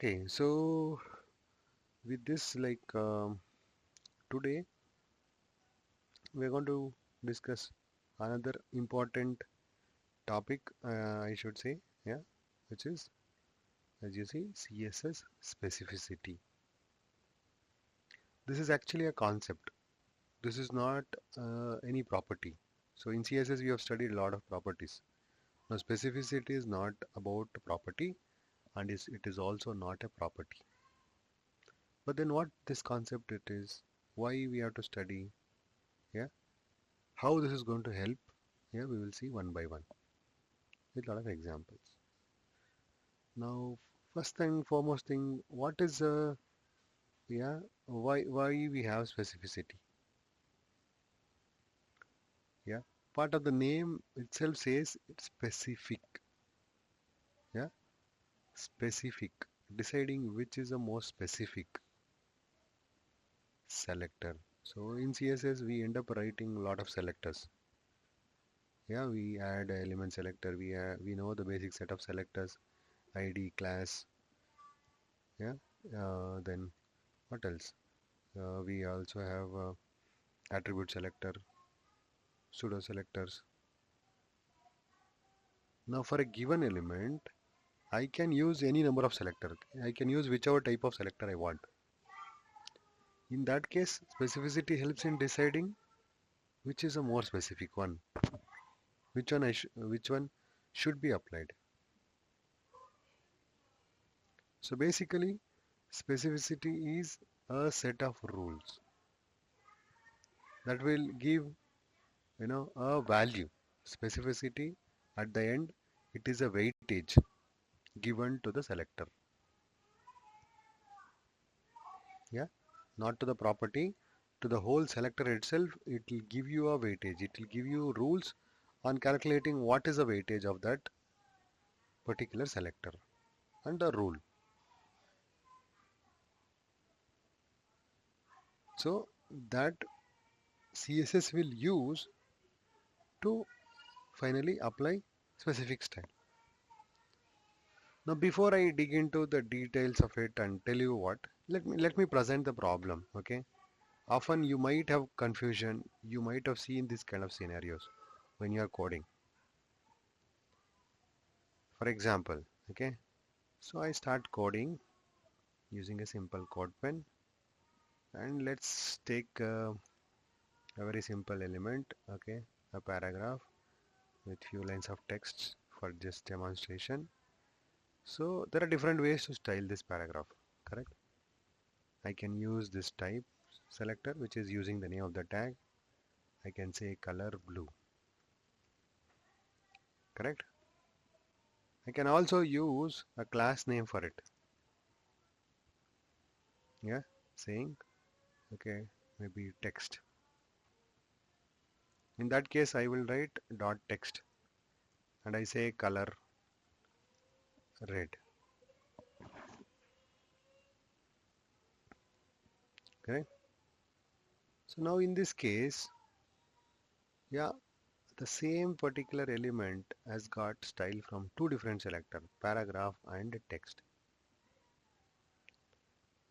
Okay, so with this, today we're going to discuss another important topic, I should say, yeah, which is, as you see, CSS specificity. This is actually a concept. This is not any property. So in CSS, we have studied a lot of properties. Now, specificity is not about property, and it is also not a property. But then, what this concept it is, why we have to study, yeah, how this is going to help. Yeah, we will see one by one with a lot of examples. Now, first thing, foremost thing, what is yeah, why we have specificity? Yeah, part of the name itself says it's specific. Yeah, specific, deciding which is the most specific selector. So in CSS, we end up writing a lot of selectors. Yeah, we add element selector. We know the basic set of selectors, ID, class. Yeah, then what else? We also have attribute selector, pseudo selectors. Now for a given element, I can use any number of selector. I can use whichever type of selector I want. In that case, specificity helps in deciding which is a more specific one, which one should be applied. So basically, specificity is a set of rules that will give a value. Specificity at the end, it is a weightage given to the selector. Yeah, not to the property, to the whole selector itself. It will give you a weightage. It will give you rules on calculating what is the weightage of that particular selector and the rule. So that CSS will use to finally apply specific style. Now before I dig into the details of it and tell you what, let me present the problem. Okay, often you might have confusion, you might have seen this kind of scenarios when you are coding. For example, okay, so I start coding using a simple code pen, and let's take a very simple element, okay, a paragraph with few lines of text for just demonstration. So there are different ways to style this paragraph, correct? I can use this type selector, which is using the name of the tag. I can say color blue, correct? I can also use a class name for it. Yeah, saying, okay, maybe text. In that case, I will write dot text and I say color red. Okay. So now in this case, yeah, the same particular element has got style from two different selector, paragraph and text.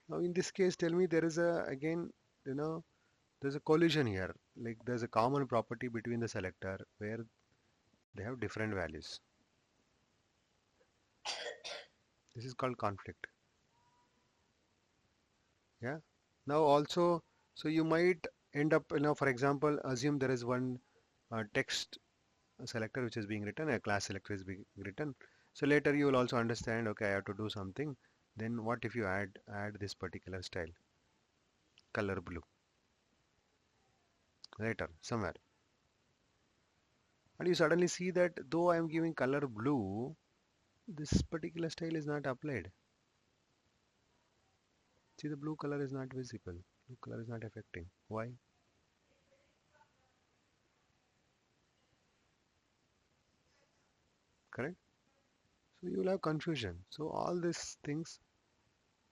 Now in this case, tell me there is a again, you know, there's a collision here. Like there's a common property between the selector where they have different values. This is called conflict. Yeah. Now also, so you might end up, for example, assume there is one text selector which is being written, a class selector is being written. So later you will also understand, okay, I have to do something. Then what if you add this particular style, color blue, later somewhere, and you suddenly see that though I am giving color blue, this particular style is not applied. See, the blue color is not visible. Blue color is not affecting. Why? Correct? So you will have confusion. So all these things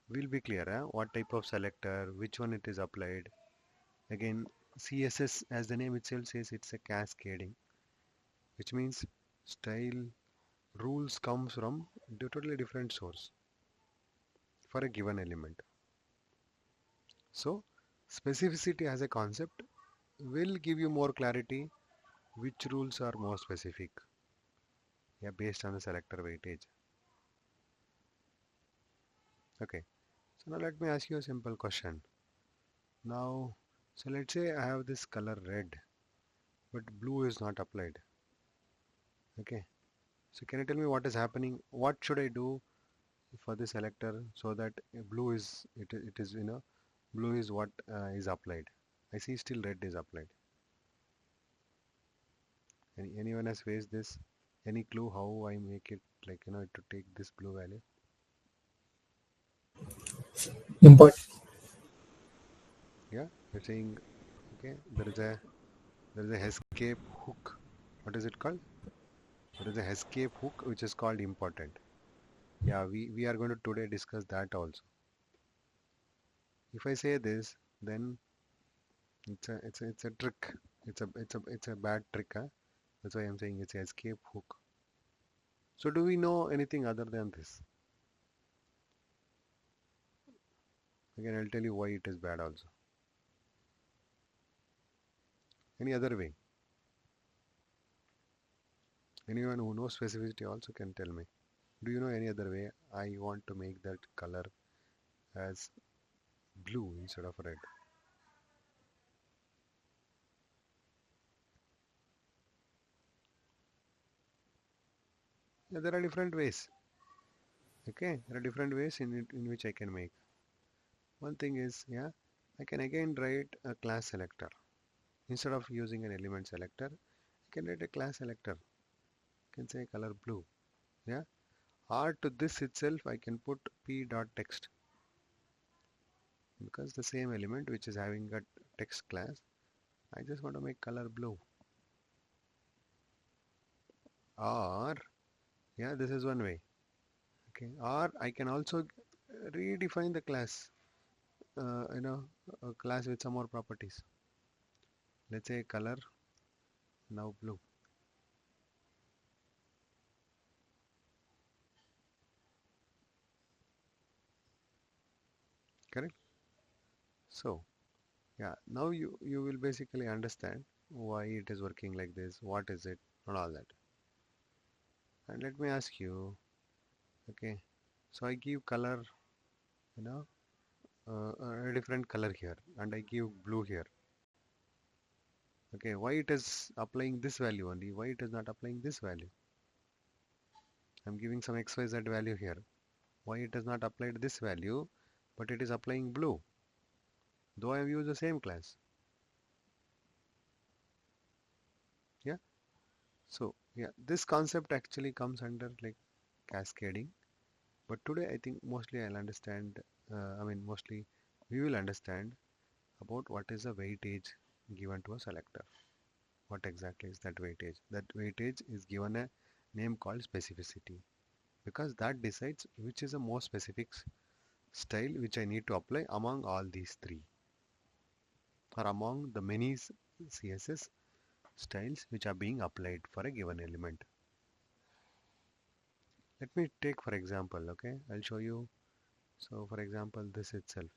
will be clear. What type of selector, which one it is applied. Again, CSS, as the name itself says, it's a cascading, which means style rules comes from totally different source. for a given element. So specificity as a concept will give you more clarity which rules are more specific, yeah, based on the selector weightage. Okay, so now let me ask you a simple question. Now, so let's say I have this color red, but blue is not applied. Okay, so can you tell me what is happening? What should I do for the selector so that blue is it is blue is what is applied. I see still red is applied. Anyone has faced this? Any clue how I make it like to take this blue value? Import. Yeah, you're saying okay. There is a escape hook. What is it called? There is a escape hook which is called important. Yeah, we are going to today discuss that also. If I say this, then it's a trick. It's a bad trick. Huh? That's why I'm saying it's a escape hook. So do we know anything other than this? Again, I'll tell you why it is bad also. Any other way? Anyone who knows specificity also can tell me. Do you know any other way? I want to make that color as blue instead of red. Yeah, there are different ways. Okay, there are different ways in which I can make. One thing is, yeah, I can again write a class selector. Instead of using an element selector, I can write a class selector. I can say color blue. Yeah, or to this itself, I can put p.text because the same element which is having a text class, I just want to make color blue. Or yeah, this is one way. Okay, or I can also redefine the class. A class with some more properties. Let's say color now blue. Correct. So yeah, now you will basically understand why it is working like this. What is it, and all that. And let me ask you. Okay, so I give color, you know, a different color here, and I give blue here. Okay, why it is applying this value only? Why it is not applying this value? I'm giving some XYZ value here. Why it has not applied this value, but it is applying blue, though I have used the same class. Yeah. So yeah, this concept actually comes under like cascading. But today I think mostly I'll understand. Mostly we will understand about what is the weightage given to a selector. What exactly is that weightage? That weightage is given a name called specificity because that decides which is a more specific style which I need to apply among all these three or among the many CSS styles which are being applied for a given element. Let me take for example, okay, I'll show you. So for example, this itself.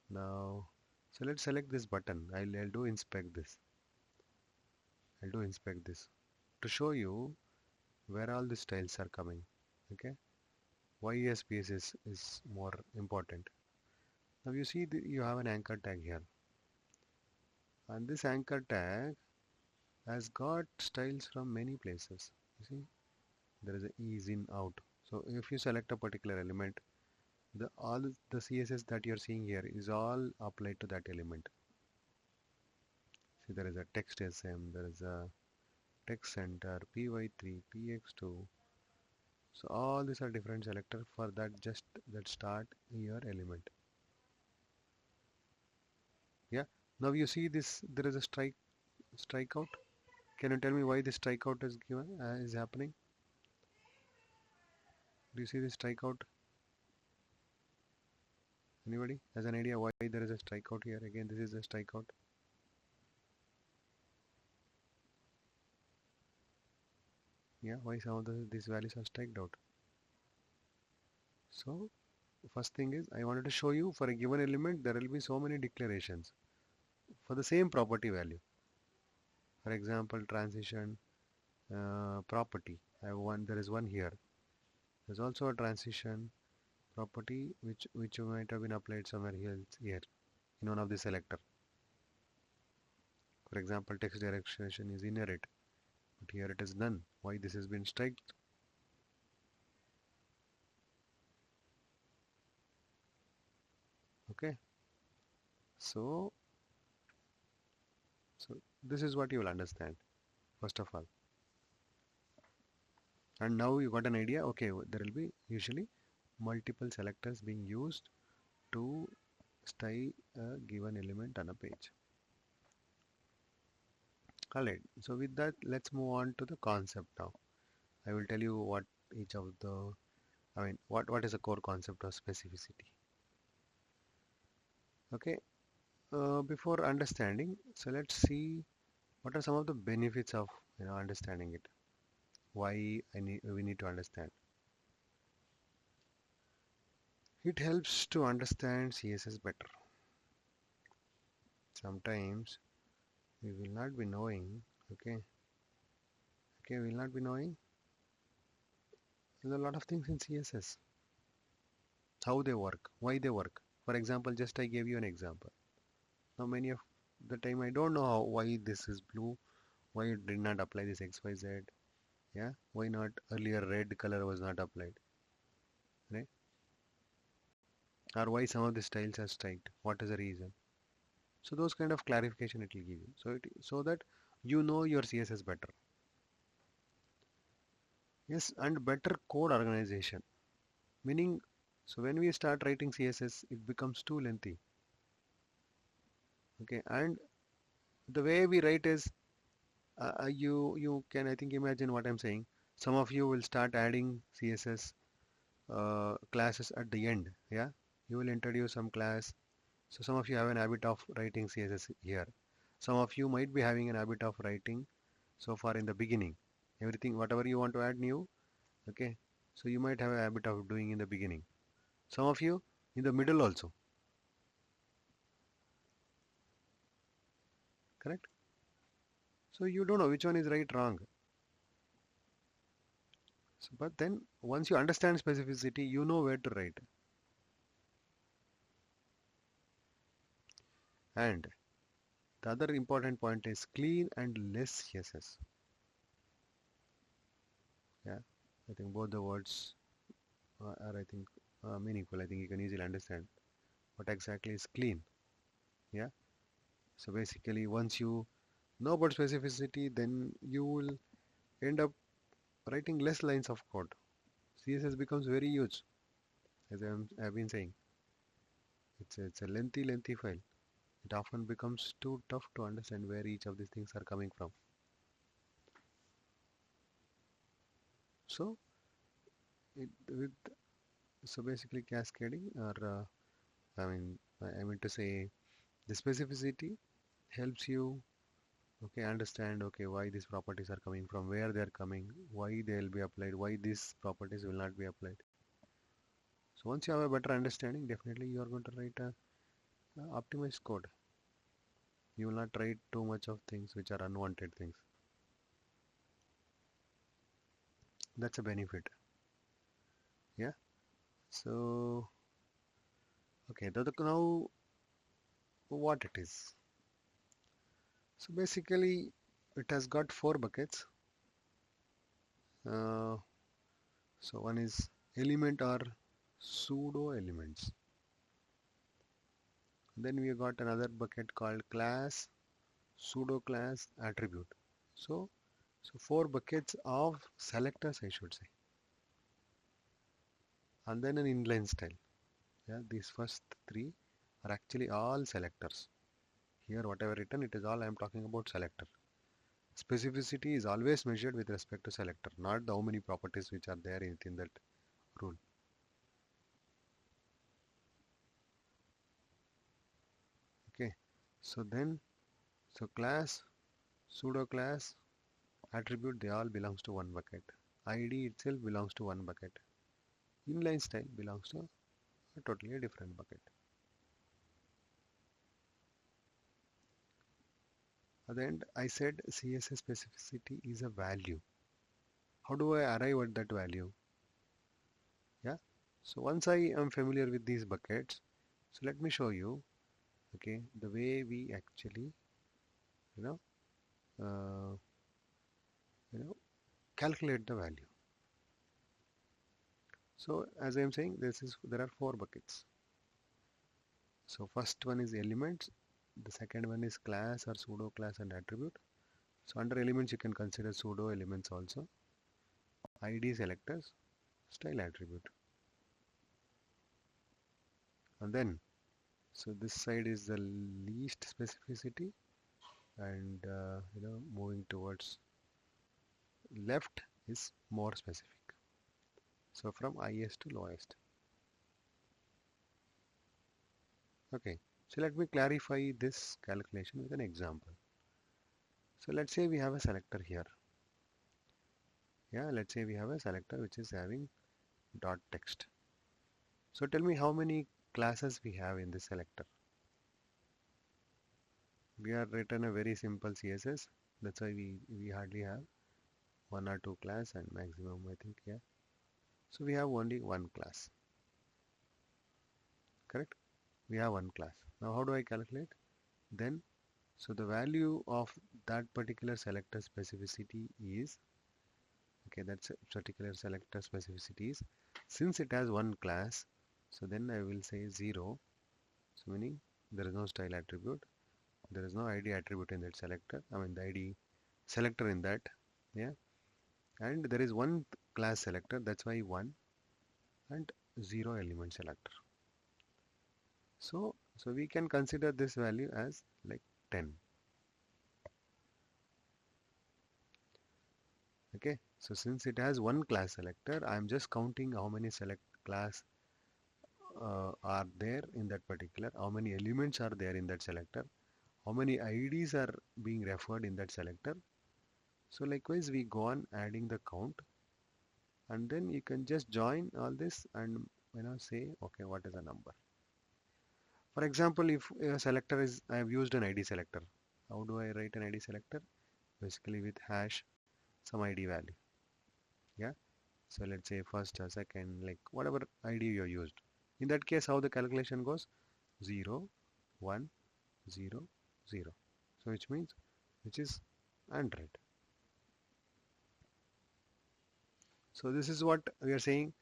Now, so let's select this button. I'll do inspect this. I'll do inspect this to show you where all the styles are coming. Okay, why ESPS is more important. Now you see you have an anchor tag here, and this anchor tag has got styles from many places. You see, there is a ease in out. So if you select a particular element, the all the CSS that you're seeing here is all applied to that element. See, there is a text SM, there is a text center, py3, px2. So all these are different selector for that just that start your element. Yeah. Now you see this. There is a strikeout. Can you tell me why this strikeout is given is happening? Do you see this strikeout? Anybody has an idea why there is a strikeout here? Again, this is a strikeout. Yeah. Why some of these values are striked out? So first thing is I wanted to show you for a given element there will be so many declarations for the same property value. For example, transition property. I have one. There is one here. There's also a transition property which might have been applied somewhere here in one of the selector. For example, text direction is inherit, but here it is none. Why this has been striked? Okay, so this is what you will understand first of all, and now you got an idea. Okay, there will be usually multiple selectors being used to style a given element on a page. Alright, so with that, let's move on to the concept now. I will tell you what each of the, what is the core concept of specificity. Okay, before understanding, so let's see what are some of the benefits of understanding it. Why we need to understand. It helps to understand CSS better. Sometimes we will not be knowing. Okay, we will not be knowing. There's a lot of things in CSS. How they work, why they work. For example, just I gave you an example. Now many of the time I don't know why this is blue, why it did not apply this XYZ, yeah, why not earlier red color was not applied, right? Or why some of the styles are striked, what is the reason? So those kind of clarification it will give you. So that you know your CSS better. Yes, and better code organization. Meaning, so when we start writing CSS, it becomes too lengthy. Okay, and the way we write is you can I think imagine what I'm saying. Some of you will start adding CSS classes at the end. Yeah, you will introduce some class. So some of you have an habit of writing CSS here. Some of you might be having an habit of writing so far in the beginning. Everything, whatever you want to add new, okay. So you might have a habit of doing in the beginning. Some of you in the middle also, correct? So you don't know which one is right, wrong. So, but then once you understand specificity, you know where to write. And the other important point is clean and less CSS. Yeah, I think both the words are I think meaningful. I think you can easily understand what exactly is clean. Yeah. So basically, once you know about specificity, then you will end up writing less lines of code. CSS becomes very huge, as I've been saying. It's a lengthy file. It often becomes too tough to understand where each of these things are coming from. So with so basically cascading, or I mean to say the specificity helps you okay understand okay why these properties are coming from, where they are coming, why they will be applied, why these properties will not be applied. So once you have a better understanding, definitely you are going to write a optimized code. You will not write too much of things which are unwanted things. That's a benefit. Yeah. So okay, now what it is. So basically it has got four buckets. Uh, so one is element or pseudo elements. Then we got another bucket called class, pseudo class, attribute. So four buckets of selectors I should say. And then an inline style. Yeah, these first three are actually all selectors. Here whatever written it is all I am talking about selector. Specificity is always measured with respect to selector, not the how many properties which are there within that rule. Okay, so then class, pseudo class, attribute they all belongs to one bucket. ID itself belongs to one bucket. Inline style belongs to a totally different bucket. At the end, I said CSS specificity is a value. How do I arrive at that value? Yeah. So once I am familiar with these buckets, so let me show you, okay, the way we actually, you know, uh, you know, calculate the value. So as I am saying, there are four buckets. So first one is elements, the second one is class or pseudo class and attribute. So under elements you can consider pseudo elements also, ID selectors, style attribute. And then, so this side is the least specificity, and moving towards left is more specific. So from highest to lowest. Okay, so let me clarify this calculation with an example. So let's say we have a selector here. Yeah, let's say we have a selector which is having dot text. So tell me how many classes we have in this selector. We are written a very simple CSS. That's why we hardly have one or two class and maximum I think, yeah. So we have only one class, correct? We have one class. Now how do I calculate? Then, so the value of that particular selector specificity is, okay, that's a particular selector specificity is, since it has one class, so then I will say 0, so meaning there is no style attribute, there is no ID attribute in that selector, I mean the ID selector in that, yeah, and there is one class selector, that's why 1 and 0 element selector. So we can consider this value as like 10. Okay, so since it has one class selector, I'm just counting how many select class are there in that particular, how many elements are there in that selector, how many IDs are being referred in that selector. So likewise, we go on adding the count, and then you can just join all this and say, okay, what is the number? For example, if a selector is, I have used an ID selector. How do I write an ID selector? Basically with hash some ID value. Yeah. So let's say first or second, like whatever ID you used. In that case, how the calculation goes? 0, 1, 0, 0. So which is 100. So this is what we are saying.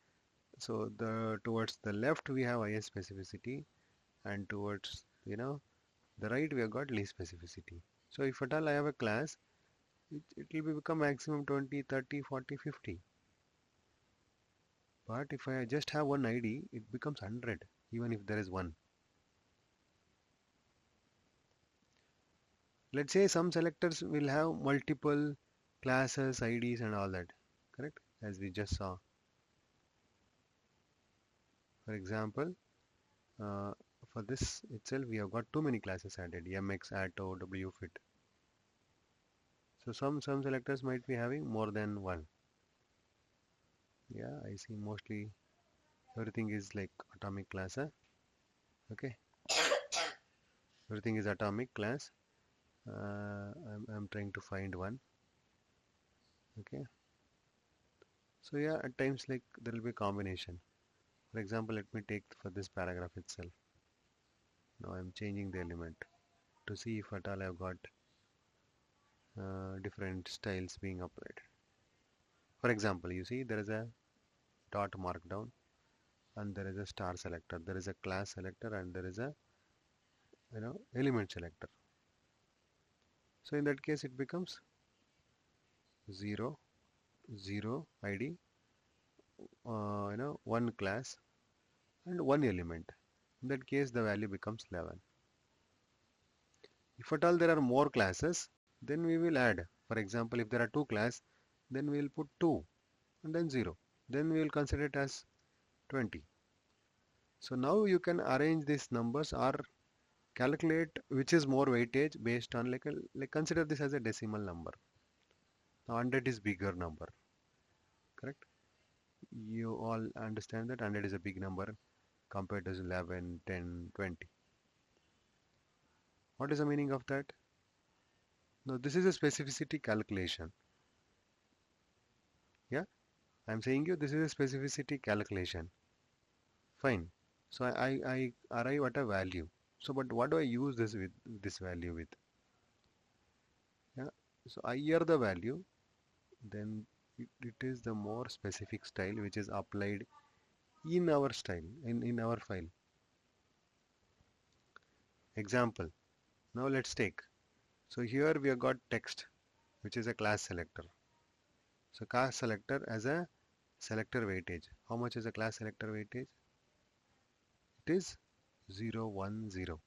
So the towards the left we have highest specificity, and towards the right we have got least specificity. So if at all I have a class, it will become maximum 20, 30, 40, 50. But if I just have one ID, it becomes 100, even if there is one. Let's say some selectors will have multiple classes, IDs and all that, correct? As we just saw. For example, uh, for this itself, we have got too many classes added, MX, Atto, WFit. So some selectors might be having more than one. Yeah, I see mostly everything is like atomic class, huh? Okay, everything is atomic class. I'm trying to find one. Okay, so yeah, at times like there will be a combination. For example, let me take for this paragraph itself. Now I'm changing the element to see if at all I've got different styles being applied. For example, you see there is a dot markdown and there is a star selector, there is a class selector, and there is a element selector. So in that case it becomes 0, 0 ID, one class and one element. In that case the value becomes 11. If at all there are more classes, then we will add. For example, if there are two classes, then we will put 2 and then 0. Then we will consider it as 20. So now you can arrange these numbers or calculate which is more weightage based on like consider this as a decimal number. Now 100 is bigger number, correct? You all understand that 100 is a big number compared to 11, 10, 20. What is the meaning of that? No, this is a specificity calculation. Yeah, I'm saying you this is a specificity calculation. Fine. So I arrive at a value. So but what do I use this value with? Yeah. So higher the value, then it is the more specific style which is applied in our style, in our file. Example. Now let's take. So here we have got text, which is a class selector. So class selector as a selector weightage. How much is a class selector weightage? It is 0, 1, 0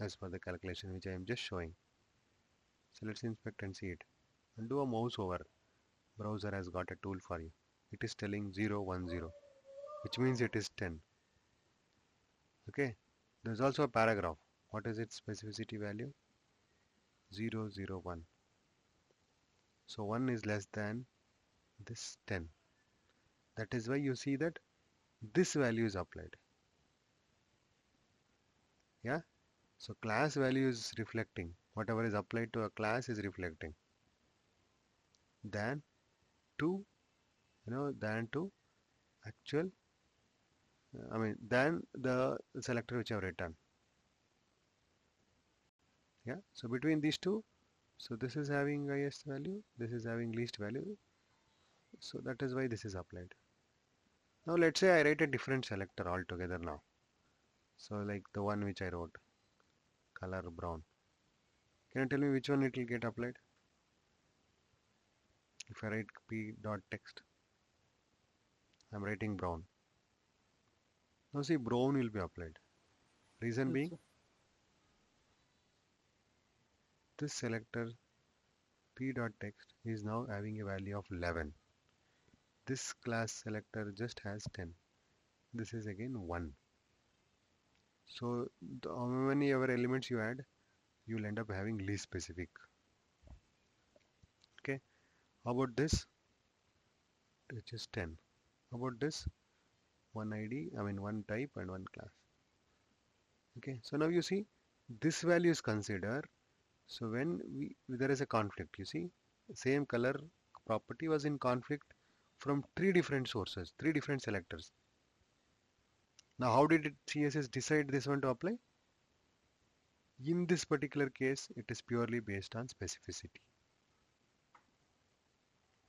as per the calculation which I am just showing. So let's inspect and see it. And do a mouse over. Browser has got a tool for you. It is telling 0, 1, 0, which means it is 10. Okay. There's also a paragraph. What is its specificity value? 0, 0, 1. So 1 is less than this 10. That is why you see that this value is applied. Yeah. So class value is reflecting. Whatever is applied to a class is reflecting. Than to, than to actual, than the selector which I have written. Yeah. So between these two, so this is having highest value, this is having least value. So that is why this is applied. Now let's say I write a different selector altogether now. So like the one which I wrote, color brown. Can you tell me which one it will get applied? If I write p dot text, I'm writing brown. Now see, brown will be applied. Reason Yes, being, sir. this selector p dot text is now having a value of 11. This class selector just has 10. This is again 1. So how many ever elements you add, you'll end up having least specific. Okay. How about this, which is 10? How about this? One ID, one type and one class. Okay. So now you see, this value is considered. So when there is a conflict, you see, same color property was in conflict from three different sources, three different selectors. Now, how did CSS decide this one to apply? In this particular case, it is purely based on specificity,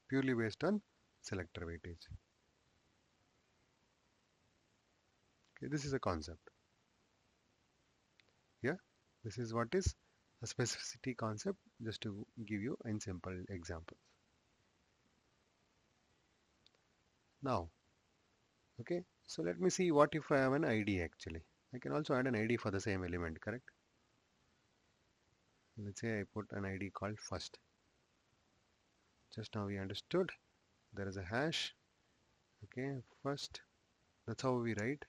purely based on selector weightage. Okay, this is a concept. Yeah, this is what is a specificity concept, just to give you in simple examples. Now, okay, so let me see what if I have an ID actually. I can also add an ID for the same element, correct? Let's say I put an ID called first. Just now we understood there is a hash. Okay, first. That's how we write.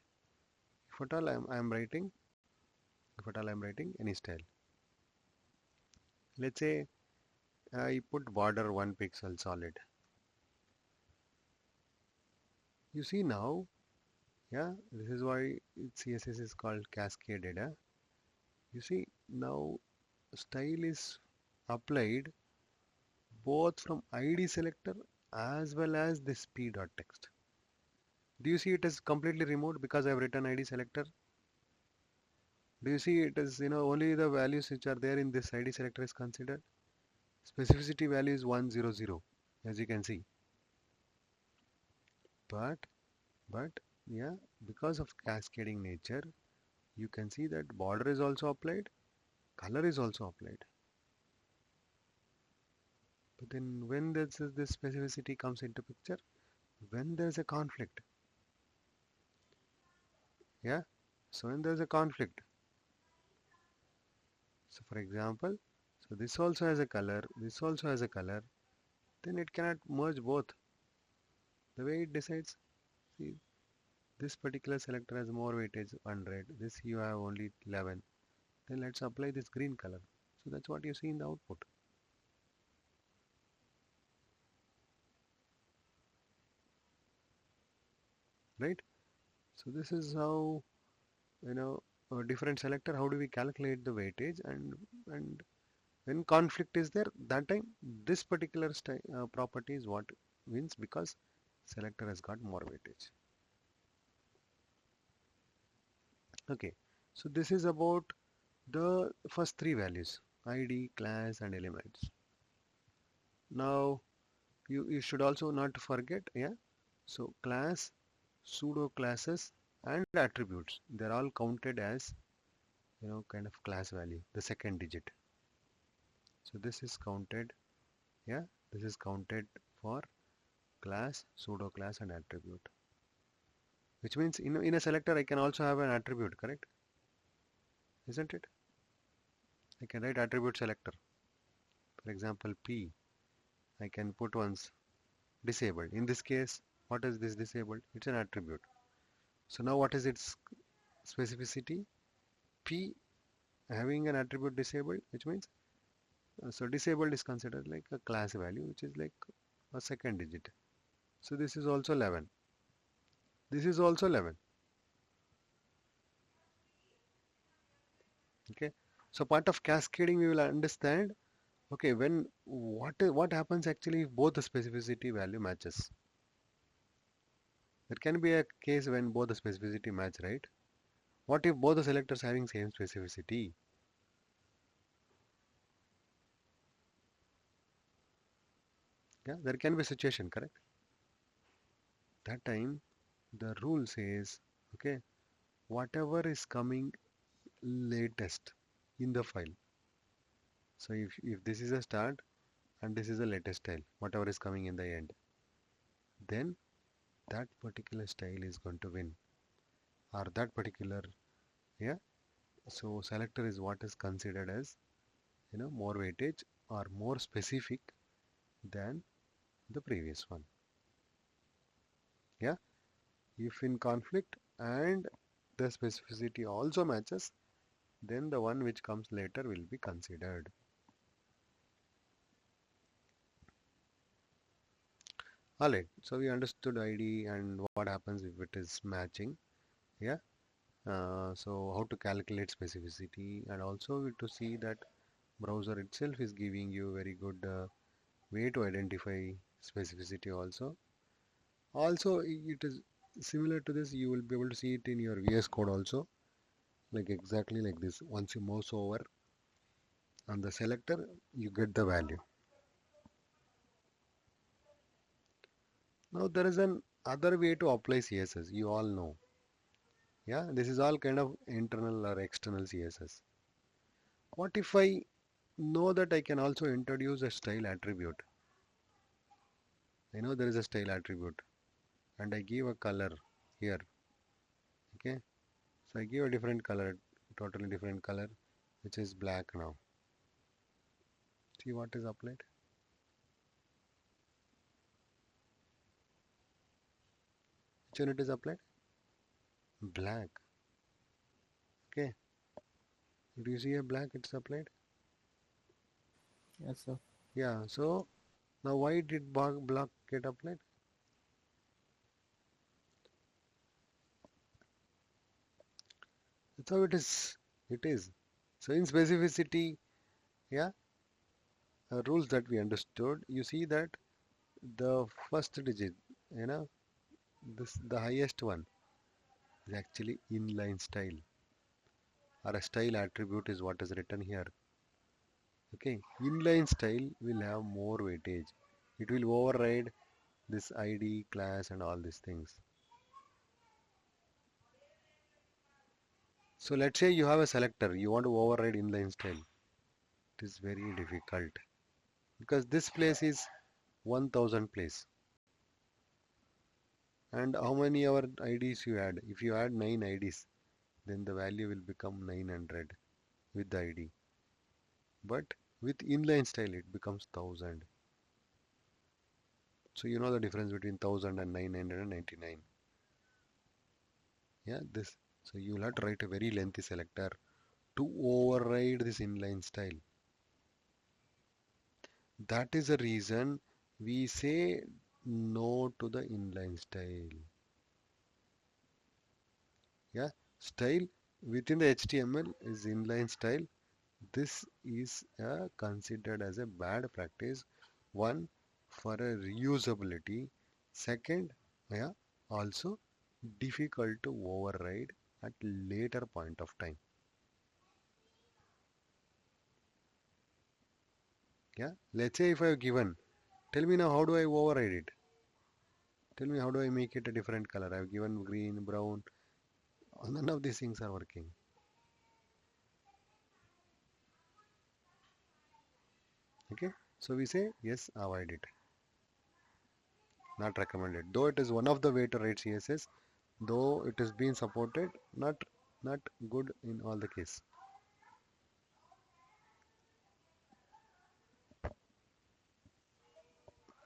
If at all I'm writing, if at all I'm writing any style. Let's say I put border 1 pixel solid. You see now, yeah, this is why CSS is called cascaded. You see now style is applied both from ID selector as well as this p.text. Do you see it is completely removed because I have written ID selector? Do you see it is, only the values which are there in this ID selector is considered? Specificity value is 100, as you can see. But, but, yeah, because of cascading nature, you can see that border is also applied, color is also applied. But then when this specificity comes into picture, when there's a conflict, yeah, so when there's a conflict, so for example, so this also has a color, this also has a color, then it cannot merge both. The way it decides, see, this particular selector has more weightage 100, this you have only 11, then let's apply this green color. So that's what you see in the output, right? So this is how, a different selector, how do we calculate the weightage, and when conflict is there, that time this particular property is what wins because selector has got more weightage. Okay, so this is about the first three values, ID, class, and elements. Now you should also not forget, yeah. So class, pseudo classes, and attributes, they're all counted as kind of class value, the second digit. So this is counted, yeah. This is counted for class, pseudo class, and attribute. Which means in a selector I can also have an attribute, correct? Isn't it? I can write attribute selector. For example, P, I can put once disabled. In this case, what is this disabled? It's an attribute. So now what is its specificity? P having an attribute disabled, which means so disabled is considered like a class value, which is like a second digit. So this is also 11. This is also 11. Okay. So part of cascading we will understand. Okay, when what happens actually if both the specificity value matches? There can be a case when both the specificity match, right? What if both the selectors having same specificity? Yeah, there can be a situation, correct? That time the rule says, okay, whatever is coming latest in the file. So if this is a start and this is a latest style, whatever is coming in the end, then that particular style is going to win, or that particular, yeah. So selector is what is considered as more weightage or more specific than the previous one. Yeah, if in conflict and the specificity also matches, then the one which comes later will be considered. Alright, so we understood ID and what happens if it is matching. Yeah, so how to calculate specificity, and also to see that browser itself is giving you very good way to identify specificity also. Also, it is similar to this, you will be able to see it in your VS Code also, like exactly like this. Once you mouse over on the selector, you get the value. Now there is an other way to apply CSS, you all know. Yeah, this is all kind of internal or external CSS. What if I know that I can also introduce a style attribute? I know there is a style attribute and I give a color here. Okay, so I give a different color, totally different color, which is black now. See what is applied? Which one it is applied? Black. Okay, do you see a black it's applied? Yes, sir. Yeah, so now why did black get applied? That's how it is. It is. So in specificity, yeah, rules that we understood, you see that the first digit, you know, the highest one is actually inline style, or a style attribute is what is written here. Okay, inline style will have more weightage. It will override this ID, class, and all these things. So let's say you have a selector, you want to override inline style. It is very difficult because this place is 1000 place. And how many our IDs you add? If you add 9 IDs, then the value will become 900 with the ID. But with inline style, it becomes 1000. So you know the difference between 1000 and 999. Yeah, this. So you will have to write a very lengthy selector to override this inline style. That is the reason we say no to the inline style. Yeah, style within the HTML is inline style. This is considered as a bad practice. One, for a reusability. Second, yeah, also difficult to override at later point of time. Yeah, let's say if I have given, tell me now how do I override it? Tell me how do I make it a different color? I have given green, brown. None of these things are working. Okay, so we say yes, avoid it, not recommended. Though it is one of the way to write CSS, though it is being supported, not good in all the case.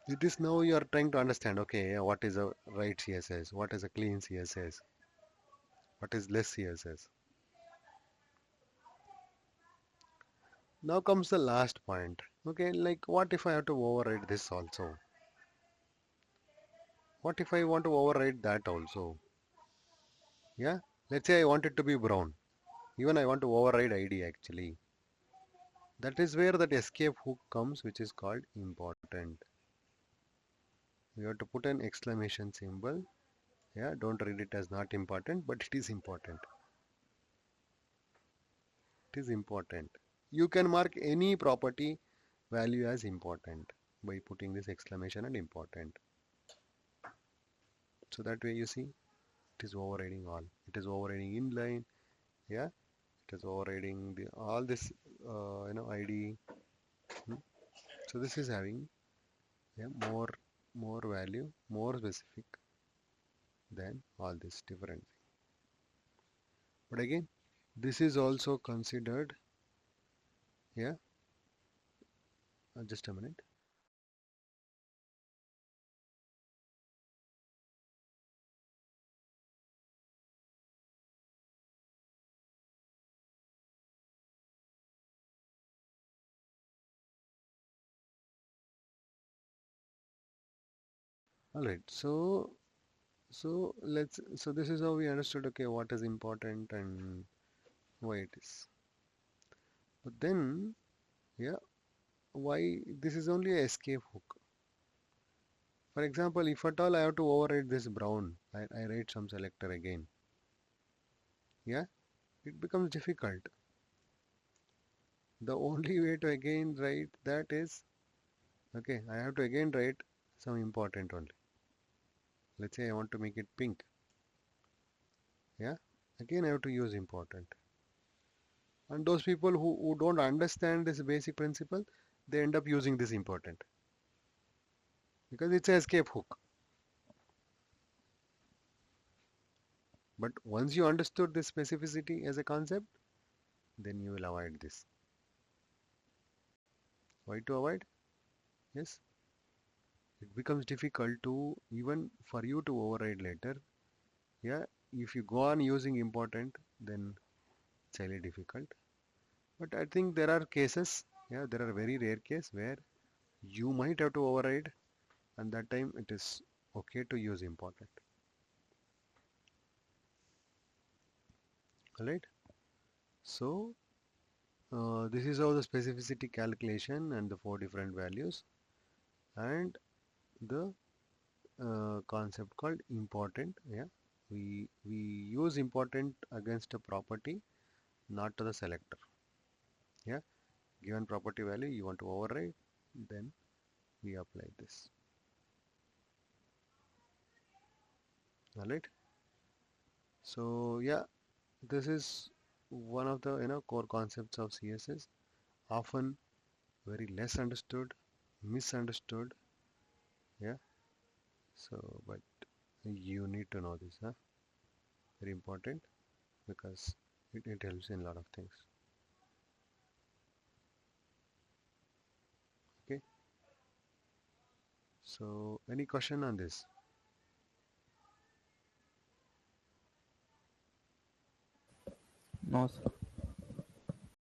With this now you are trying to understand, okay, what is a right CSS, what is a clean CSS, what is less CSS. Now comes the last point. Okay, like what if I have to override this also? What if I want to override that also? Yeah, let's say I want it to be brown. Even I want to override ID actually. That is where that escape hook comes, which is called important. You have to put an exclamation symbol. Yeah, don't read it as not important, but it is important. It is important. You can mark any property value as important by putting this exclamation and important. So that way you see it is overriding all. It is overriding inline. Yeah, it is overriding the all this ID. Hmm. So this is having, yeah, more value, more specific than all this different. But again, this is also considered. Yeah, just a minute. All right. So this is how we understood, okay, what is important and why it is. But then, yeah, why this is only a escape hook. For example, if at all I have to override this brown, I write some selector again. Yeah, it becomes difficult. The only way to again write that is, okay, I have to again write some important only. Let's say I want to make it pink. Yeah, again I have to use important. And those people who don't understand this basic principle, they end up using this important because it's an escape hook. But once you understood this specificity as a concept, then you will avoid this. Why to avoid? Yes, it becomes difficult to even for you to override later. Yeah, if you go on using important, then it's highly difficult. But I think there are cases, yeah, there are very rare cases where you might have to override, and that time it is okay to use important. All right. So this is how the specificity calculation and the four different values and the concept called important. Yeah, we use important against a property, not to the selector. Yeah, given property value you want to override, then we apply this. All right. So yeah, this is one of the core concepts of CSS, often very less understood, misunderstood. Yeah. So but you need to know this, huh? Very important because it helps in a lot of things. Okay. So any question on this? No, sir.